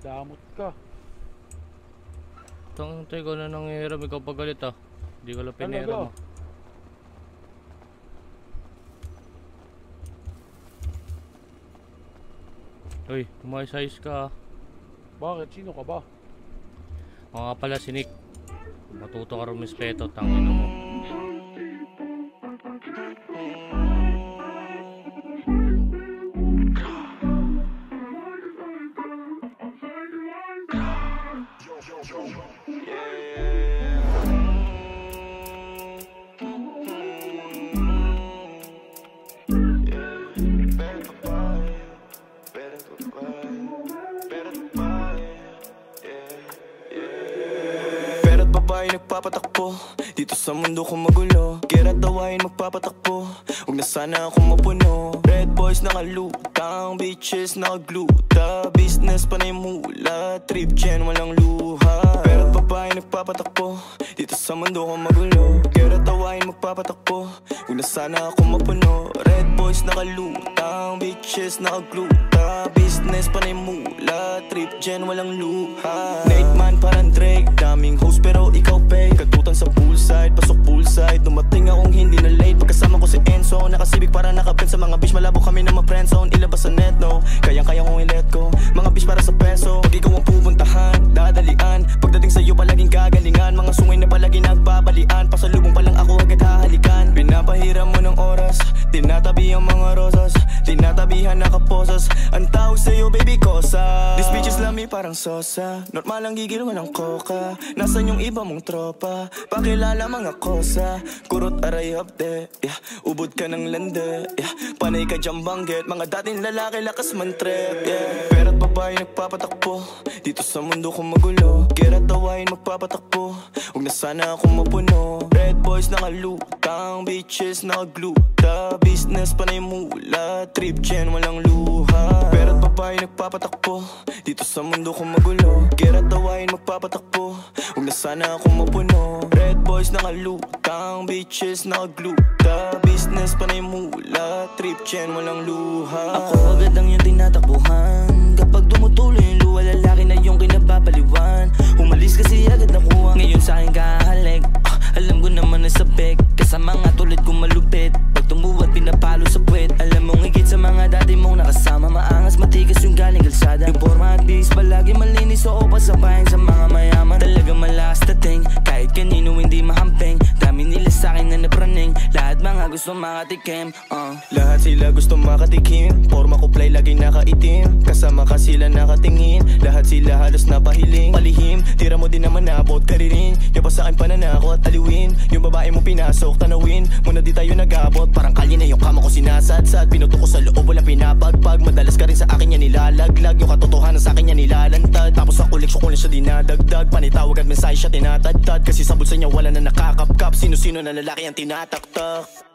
Damot ka. Tangtay ko na nangyayari, ikaw pagalit ah. Hindi ko lang pinera mo. Uy, umayos-ayos ka ah. Bakit? Sino ka ba? Ako nga pala si Nick. Matuto ka rumispeto, tangin mo. Pera't babae nagpapatakbo dito sa mundo ko magulo. Kira't dawain magpapatakbo, huwag na sana akong mapuno. Red boys nakalutang, bitches nakagluta. Business panay mula, trip gen walang luha. Pera't babae nagpapatakbo dito sa mundo ko magulo. Kira't dawain magpapatakbo, huwag na sana akong mapuno. Red boys nakalutang, bitches nakagluta. Business panay mula, trip gen walang luha. Nate man parang Drake, daming host pero ikaw pay. Katutan sa poolside, pasok poolside. Dumating akong hindi na late, pagkasama ko si Enzo. Nakasibig para nakabend sa mga bitch, malabo kami na ma-friendzone. Ilabas sa net no, kayang-kaya kong i-let go. Mga bitch para sa peso, pag ikaw ang pupuntahan, dadalian. Pagdating sa'yo palaging kagalingan, mga sungay na palagi nagbabalian. Pasalubong pa lang ako agad hahalikan. Pinapahiram mo ng oras, tinatabi ang mga rosas, tinatabihan nakaposas. Ang tawag sa'yo baby kosa. These bitches love me parang sosa, normal ang gigil mo ng coca. Nasaan yung iba mong tropa, pakilala mga kosa. Kurot aray hapde, yeah. Ubod ka ng lande, yeah. Panay ka dyan banggit, mga dating lalaki lakas man trip, yeah. Pera't babae nagpapatakbo dito sa mundo ko magulo. Kira't dawain magpapatakbo, huwag na sana akong mapuno. Red boys nakalutang, bitches nakagluta. Business panay mula, trip gen walang luha. Pera't babae nagpapatakbo dito sa mundo ko magulo. Kira't dawain magpapatakbo, huwag na sana akong mapuno. Red boys nakalutang, bitches nakagluta. Business panay mula, trip gen walang luha. Ako agad ang iyong tinatakbuhan, kapag tumutuloy yung luha, lalaki na yung kinapapaliwan. Umalis kasi agad nakuha, ngayon sa akin kahalik. Alam ko naman na sabik, kasama nga tulad kong malupit. Pag tumuwat pinapalo sa puwet, alam mong higit sa mga dati mong nakasama. Maangas matigas yung galing kalsada, yung forma at bis palagi malinis. Oo pasabayan sa mga mayaman, talaga malakas dating. Kahit kanino hindi mahamping, dami nila sa'kin na napraning. Lahat mga gusto makatikim, Lahat sila gusto makatikim, forma ko play laging nakaitim. Kasama ka sila nakatingin, lahat sila halos napahiling. Palihim, tira mo din naman nabot ka rin. Yung pa sa'kin pananakot, aliwin. Yung babae mo pinasok, tanawin. Muna di tayo nag-abot, parang kalye na yung kama ko sinasadsad. Pinuto ko sa loob, wala pinapagpag. Madalas ka rin sa akin yan nilalaglag, yung katotohanan sa akin yan nilalantad. Tapos sa koleksyon ko lang siya dinadagdag, panitawag at mensahe siya tinatadtad. Kasi sa bulsa niya wala na nakakapkap, sino-sino na lalaki ang tinataktak.